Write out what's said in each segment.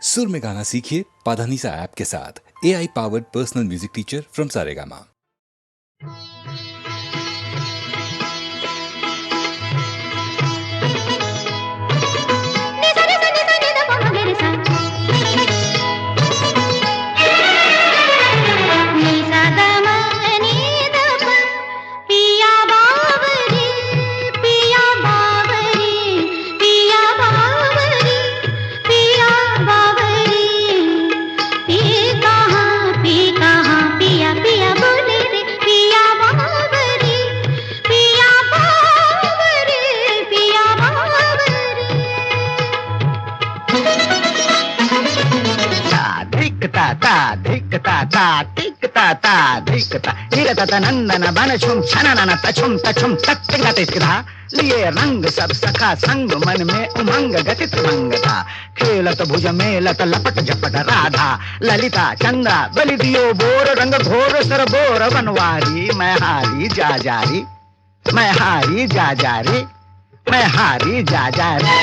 सुर में गाना सीखिए पाधानीसा ऐप के साथ। AI powered personal music teacher from Saregama. नंदन बन छुम छनन तछुम तछुम तत्तिगतिस्किधा लिए रंग सब सखा संग मन में उमंग गतित मंग था खेलत भुज मेलत लपट झपट राधा ललिता चंद्रा बलि दियो बोर रंग घोर सर बोर बनवारी मैं हारी जा जारी मैं हारी जा जारी मैं हारी जा जारी।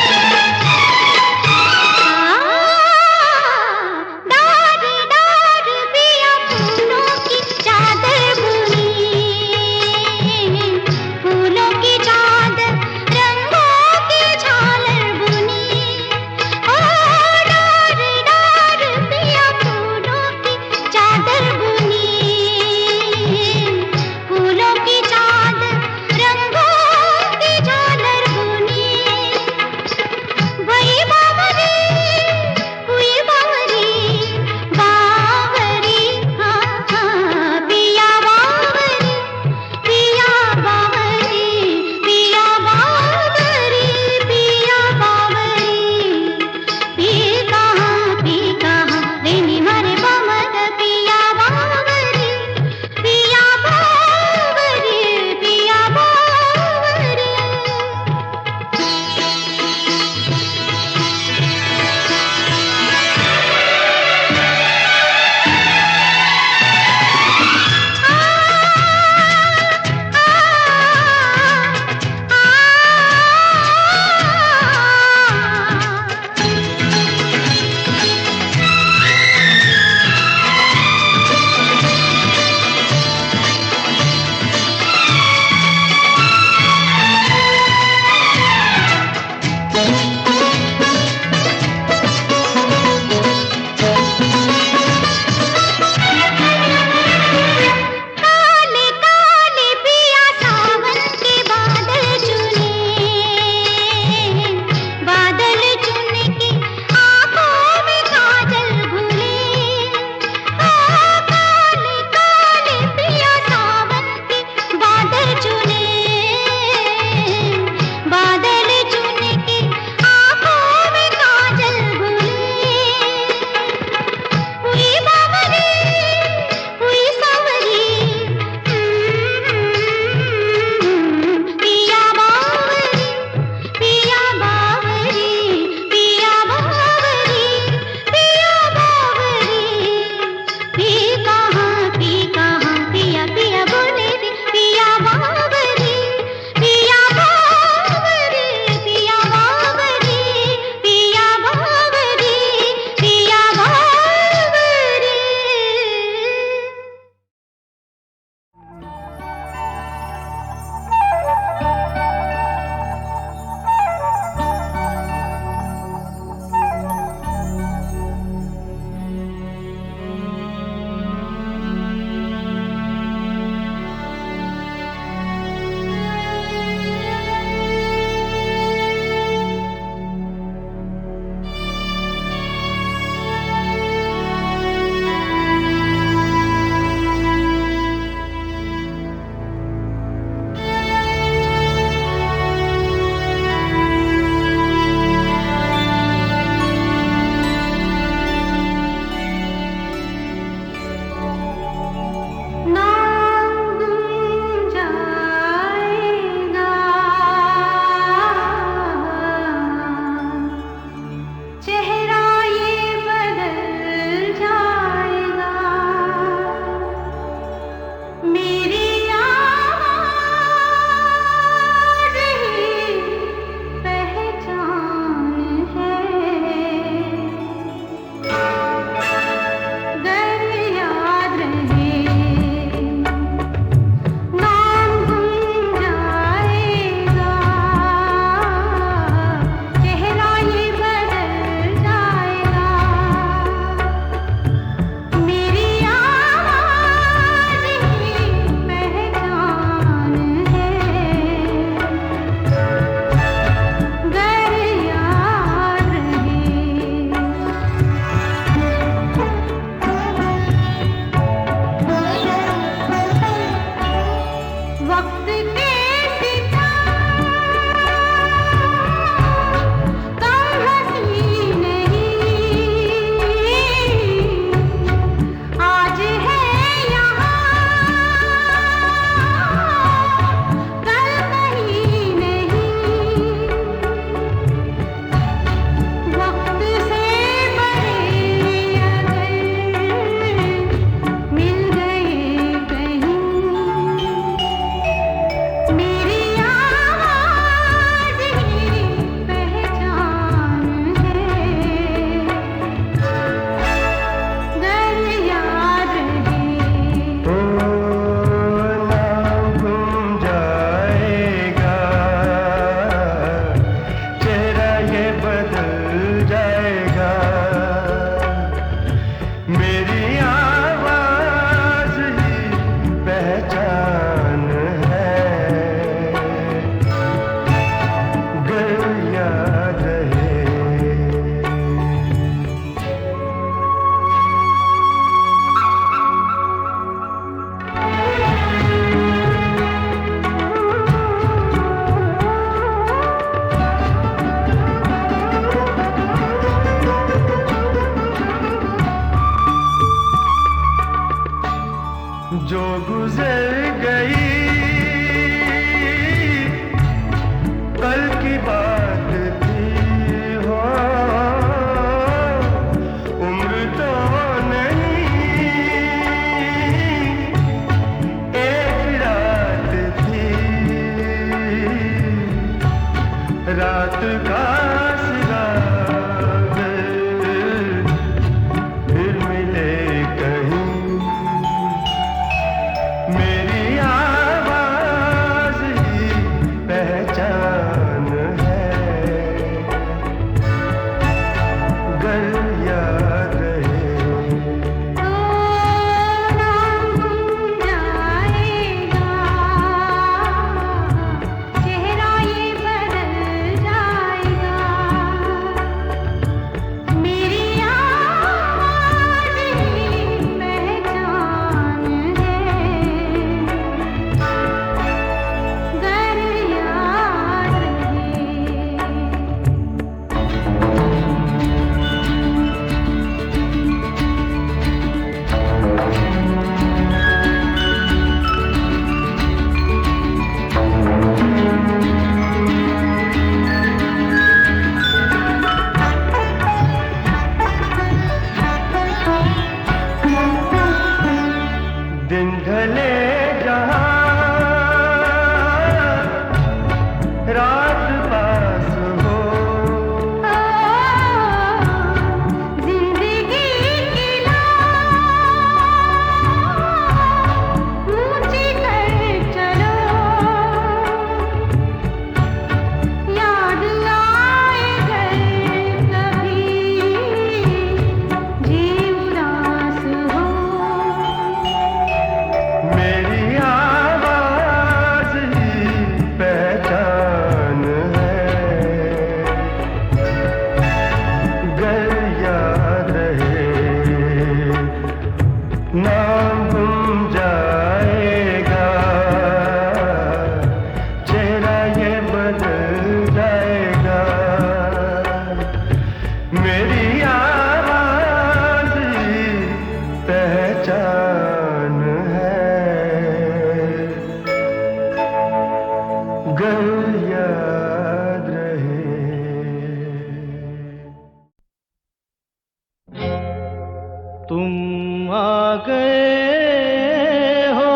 तुम आ गए हो,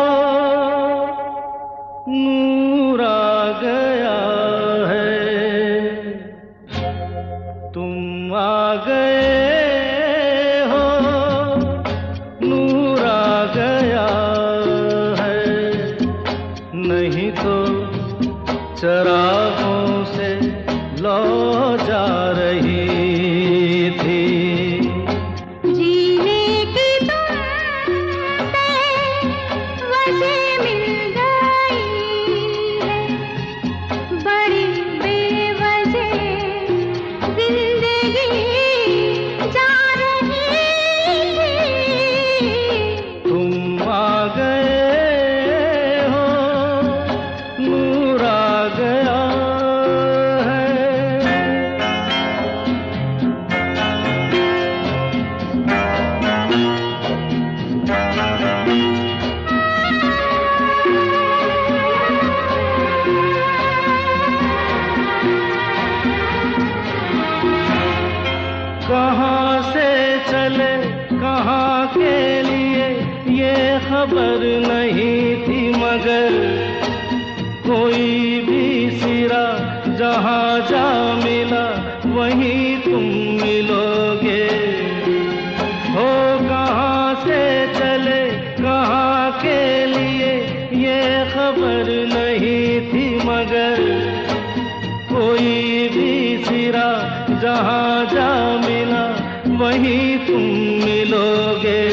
नूर आ गया है। तुम आ गए हो, नूर आ गया है। नहीं तो चरागों से लौ जा रही थी। कहाँ से चले कहाँ के लिए ये खबर नहीं थी, मगर कोई भी सिरा जहाँ जा मिला वहीं तुम मिलोगे। हो कहाँ से चले कहाँ के लिए ये खबर नहीं थी, मगर कोई भी सिरा जहाँ जा मिला वहीं तुम मिलोगे।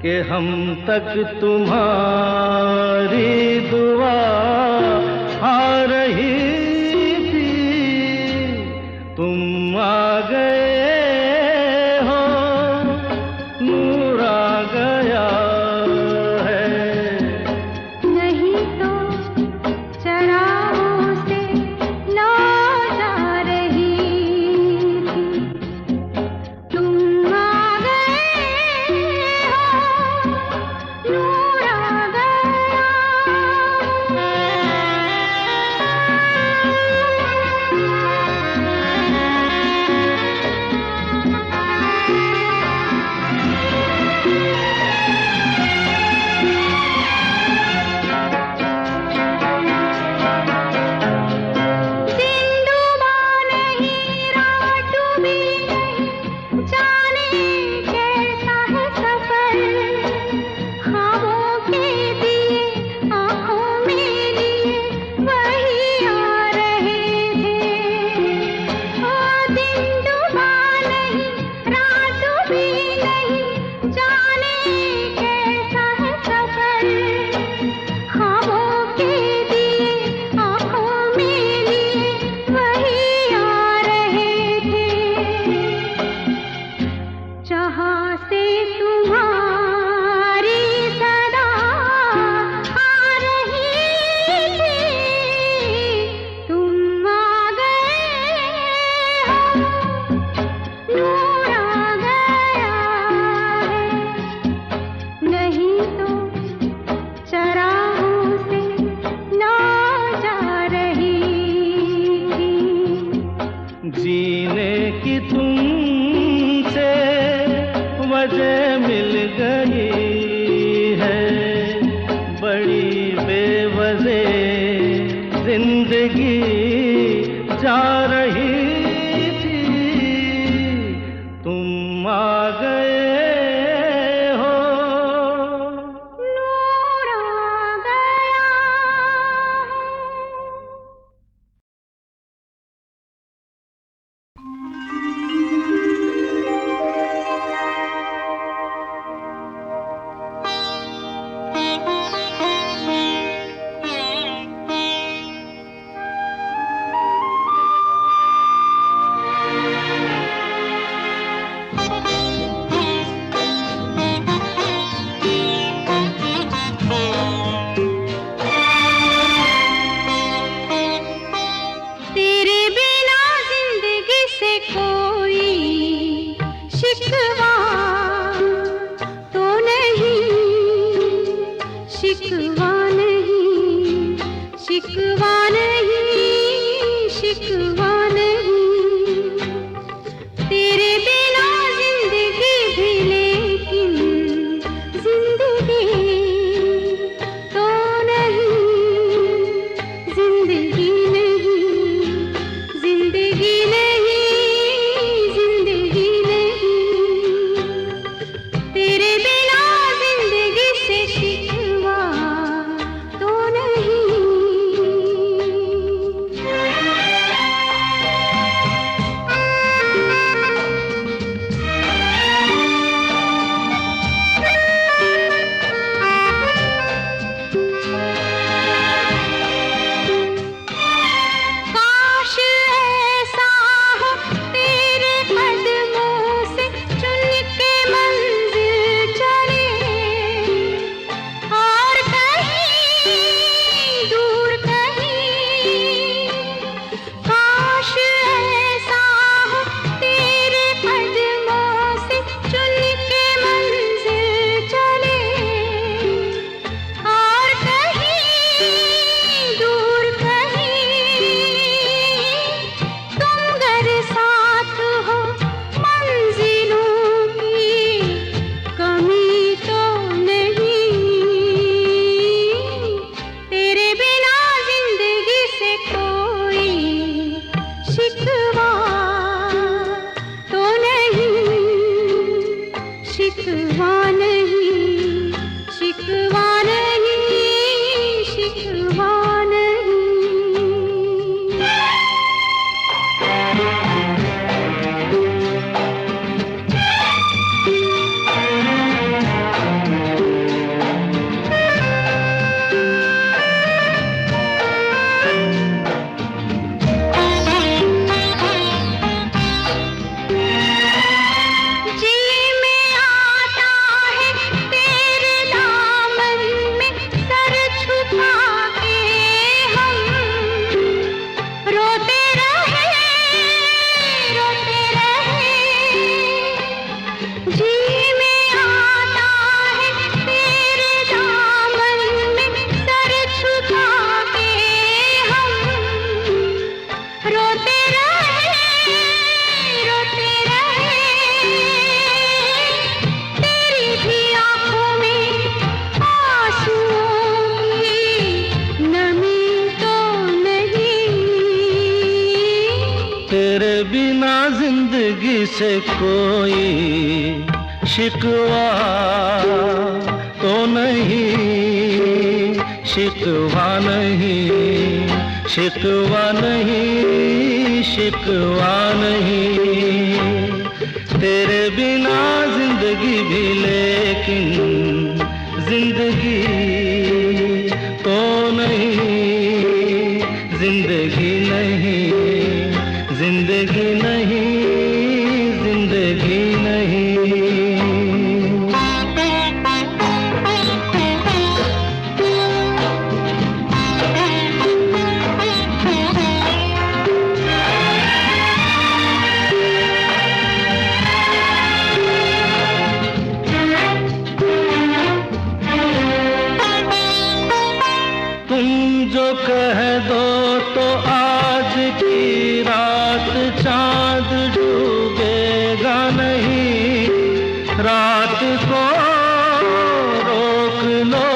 कि हम तक तुम्हारी दुआ आ रही थी। तुम आ गए हो, नूर आ गया है। नहीं तो चरागों से लौ जा रही थी। तुम आ गए हो, नूर आ गया। जहाँ से तुम्हारी सदा आ रही थी। तुम आ गए हो, नूर आ गया है। नहीं तो चरागों से लौ जा रही थी। जीने की तुमसे वजह मिल गई है, बड़ी बेवजह जिंदगी जा रही थी। तुम आ गए हो, नूर आ गया। जिंदगी से कोई शिकवा तो नहीं, शिकवा नहीं, शिकवा नहीं, शिकवा नहीं। तेरे बिना जिंदगी भी लेकिन जिंदगी तो नहीं, जिंदगी नहीं, जिंदगी नहीं, जिंदगी नहीं। तुम जो कह दो तो आज की रात चांद डूबेगा नहीं, रात को रोक लो।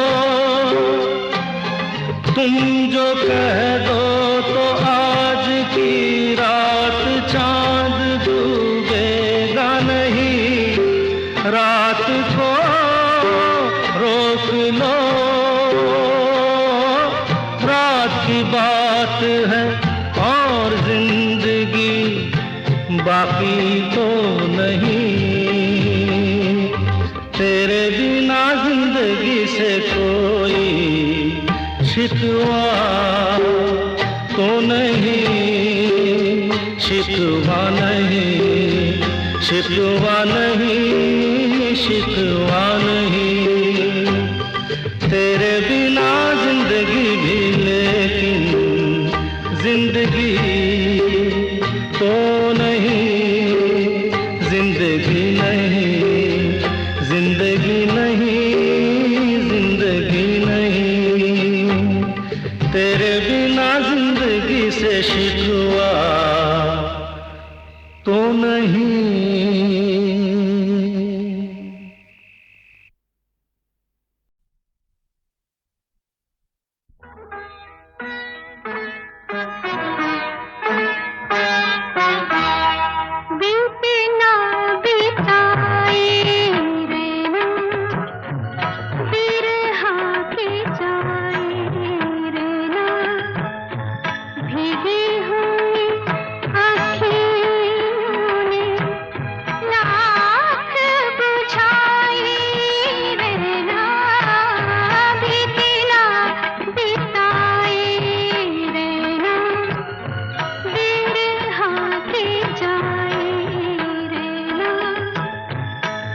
तुम जो कह दो तो आज की रात चांद डूबेगा नहीं, रात को रोक लो। रात की बात है और जिंदगी बाकी तो नहीं। तेरे बिना जिंदगी से कोई शिकवा तो नहीं, शिकवा नहीं, शिकवा नहीं, शिकवा नहीं। तेरे बिना जिंदगी भी लेकिन जिंदगी तो नहीं, जिंदगी नहीं, जिंदगी नहीं, जिंदगी नहीं। तेरे बिना जिंदगी से शिकवा तो नहीं। बीतना बिताए रहना, बिरहा के जाए रहना, भीगी हुई आँखों ने लाख बुझाए रहना, बीतना बिताए रहना, बिरहा के जाए रहना,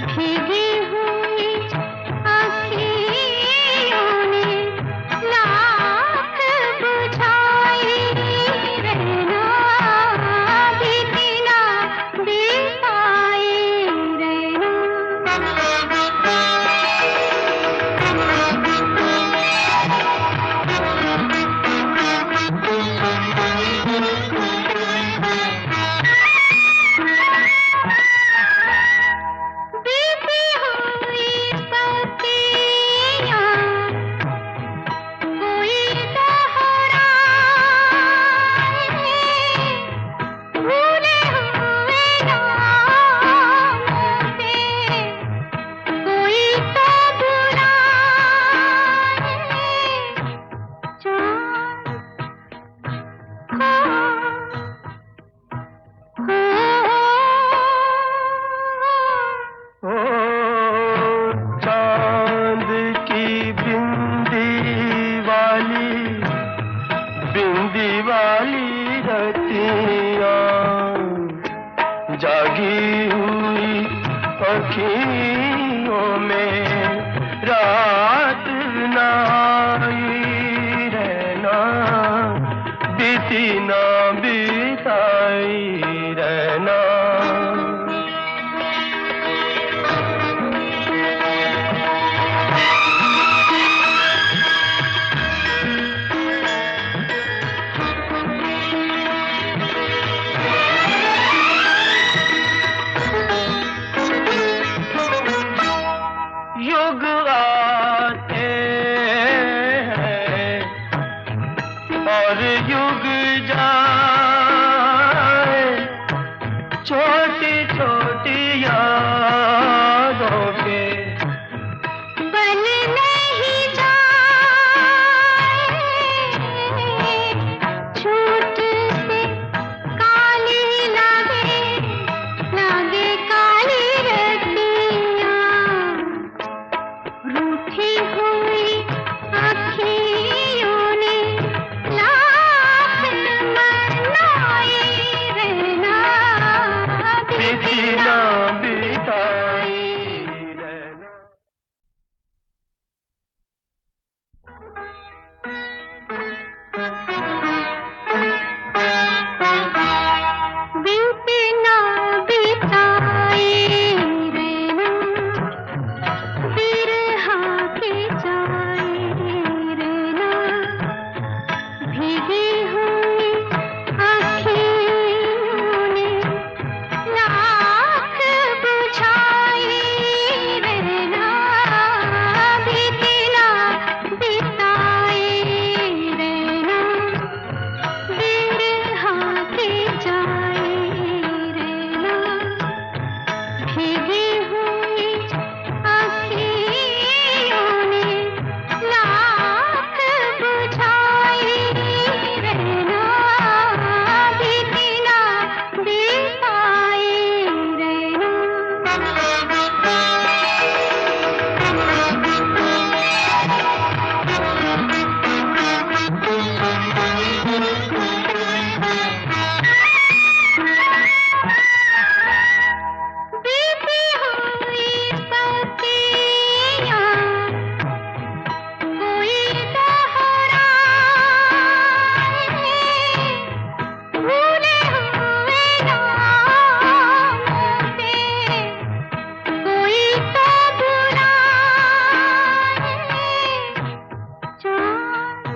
भीगी हुई आँखों ने लाख बुझाए रहना, बीतना बिताए बीती हुई सतियाँ कोई दोहराए, भूले हुए नामों से कोई तो बुलाए, चाँद ओ चांद की बिंदी वाली रतियाँ, जागी हुई अखियों में रात ना आई रहना, बीती ना बिताई रहना। युग आते हैं और युग जा छोटी यादों के बन नहीं जाए छूट से काली लागे लागे काली रतियाँ रूठी हुई अखियों ने लाख मनाए रहना बीती ना बिताई रहना। बीते ना बिताए रहना बिरहा के जाए रहना भीगी हुई आँखों ने लाख बुझाए रहना बीते ना बिताए रहना बिरहा के जाए रहना भीगी हुई आँखों ने लाख बुझाए रहना बीते ना बिताए बीती हुई सतियाँ कोई दोहराए भूले हुए नामों से कोई तो बुलाए चाँद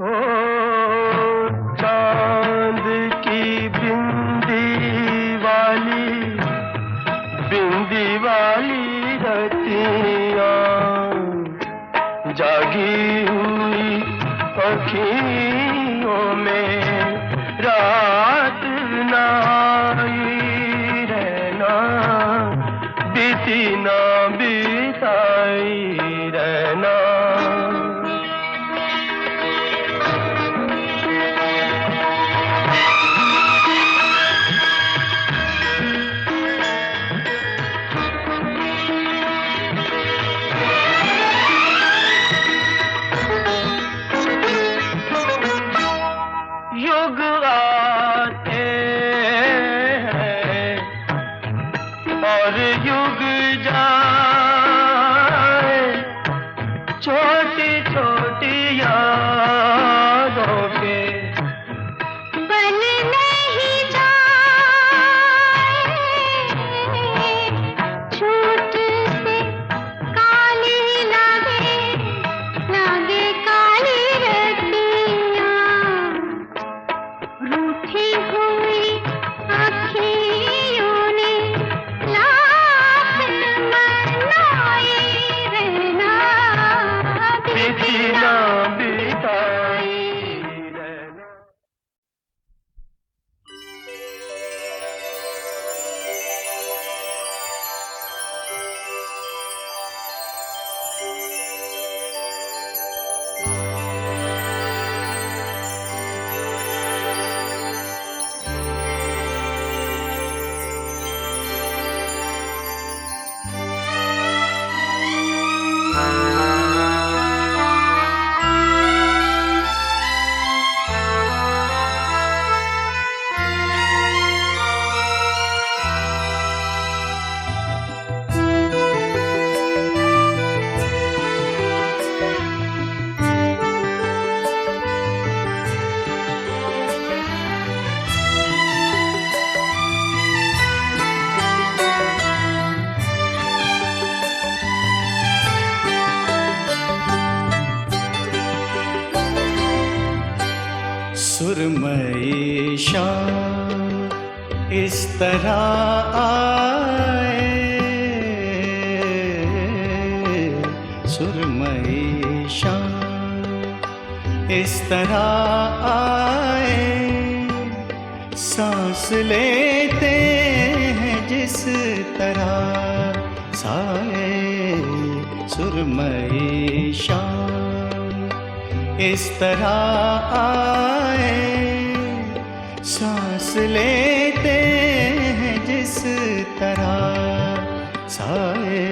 ओ चांद की बिंदी वाली रतियाँ जागी हुई अखियों में रात ना आई रहना बीती ना बिताई रहना। युग आते हैं और युग जाए छोटी छोटी यादों के बन नहीं जाए छूट से काली लागे लागे काली रतियाँ रूठी हुई आँखों ने लाख मनाए रहना बीती ना बिताई रहना। सुरमई शाम इस तरह आए, सुरमई शाम इस तरह आए, सांस लेते हैं जिस तरह साए सुरमई शाम, इस तरह आए, सांस लेते हैं जिस तरह साए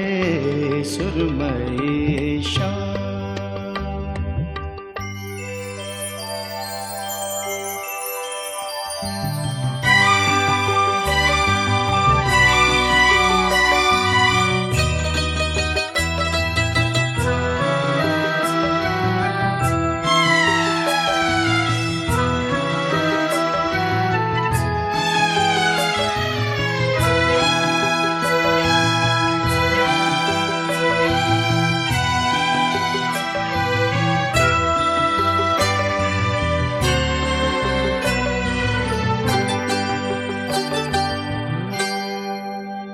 सुरमई शाम।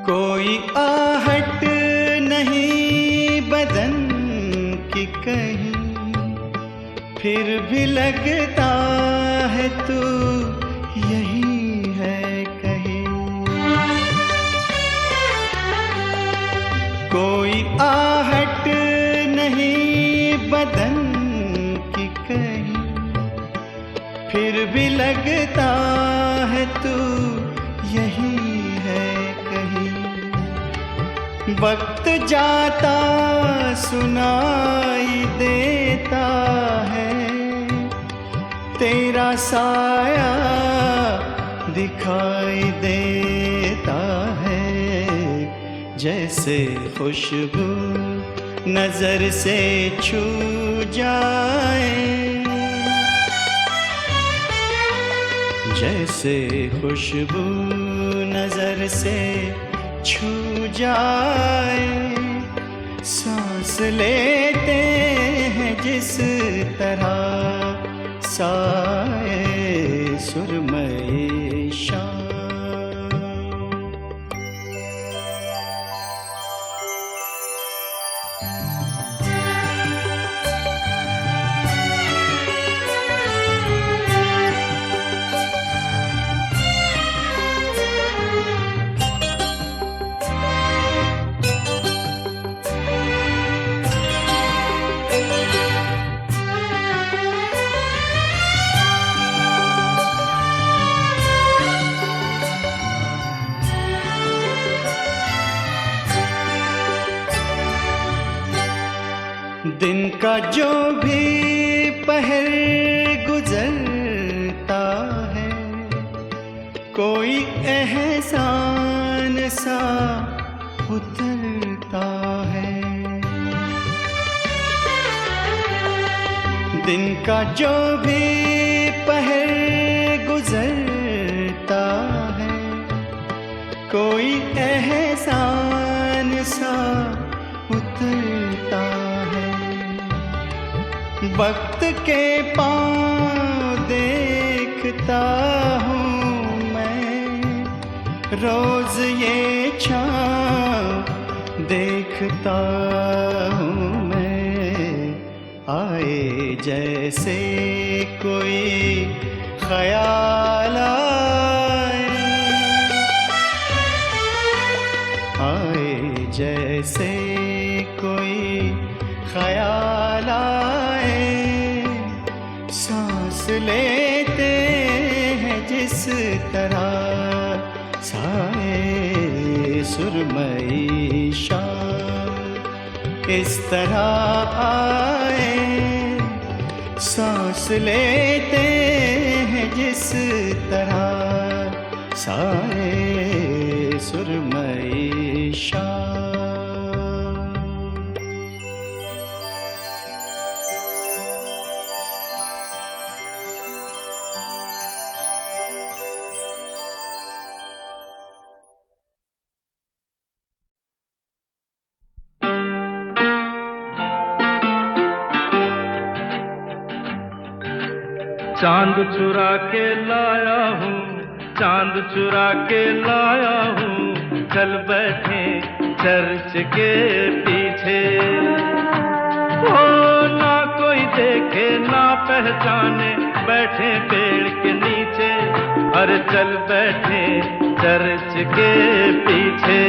कोई आहट नहीं बदन की कहीं, फिर भी लगता है तू यही है कहीं। कोई आहट नहीं बदन की कहीं, फिर भी लगता है तू यही है कहीं। वक्त जाता सुनाई देता है, तेरा साया दिखाई देता है, जैसे खुशबू नजर से छू जाए, जैसे खुशबू नजर से छू जाए, सांस लेते हैं जिस तरह साए सुरमई शाम। दिन का जो भी पहर गुजरता है, कोई एहसान सा उतरता है। दिन का जो भी पहर गुजरता है, कोई एहसान सा उतरता है। वक्त के पाँव देखता हूँ मैं, रोज ये छाँव देखता हूँ मैं, आए जैसे कोई ख्याल आए, जैसे कोई ख्याल आए, सांस लेते हैं जिस तरह साए सुरमई शाम, इस तरह आए, सांस लेते हैं जिस तरह साए सुरमई शाम। चांद चुरा के लाया हूँ, चांद चुरा के लाया हूँ, चल बैठे चर्च के पीछे। ओ ना कोई देख देखे ना पहचाने बैठे पेड़ के नीचे, अरे चल बैठे चर्च के पीछे।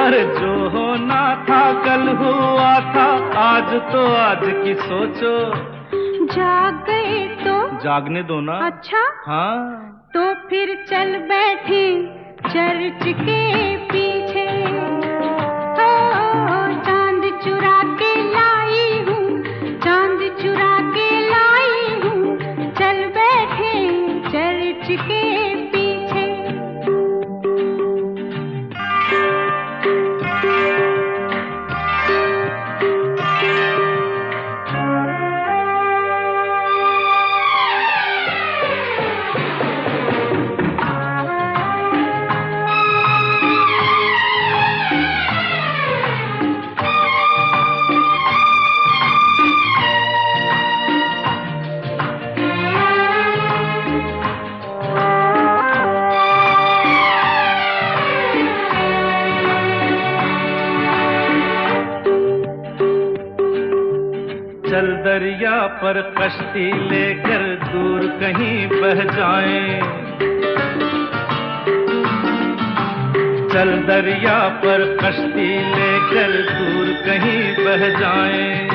अरे जो होना था कल हुआ था, आज तो आज की सोचो। जाग गए तो जागने दो ना। अच्छा हाँ, तो फिर चल बैठे चर्च के पीछे। ओ, चांद चुरा के लाई हूँ, चांद चुरा के लाई हूँ, चल बैठे चर्च के पीछे। चल दरिया पर कश्ती लेकर दूर कहीं बह जाएं, चल दरिया पर कश्ती लेकर दूर कहीं बह जाएं।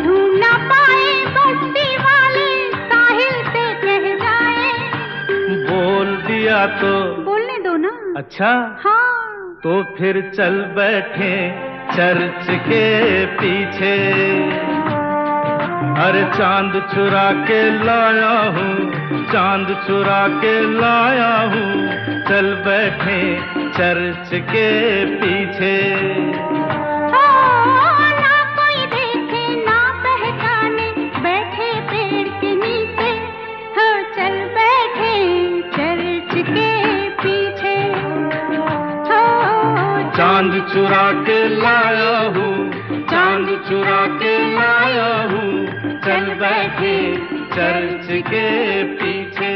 ढूंढ ना पाए बस्ती वाले साहिल से कह जाए। बोल दिया तो बोलने दो ना। अच्छा हाँ, तो फिर चल बैठे चर्च के पीछे। अरे चांद चुरा के लाया हूँ, चांद चुरा के लाया हूँ, चल बैठे चर्च के पीछे। ना कोई देखे ना पहचाने बैठे पेड़ के नीचे, हो चल बैठे चर्च के पीछे। हो चांद चुरा के लाया हूँ, चांद चुरा के लाया हूँ, चल बैठे चर्च के पीछे।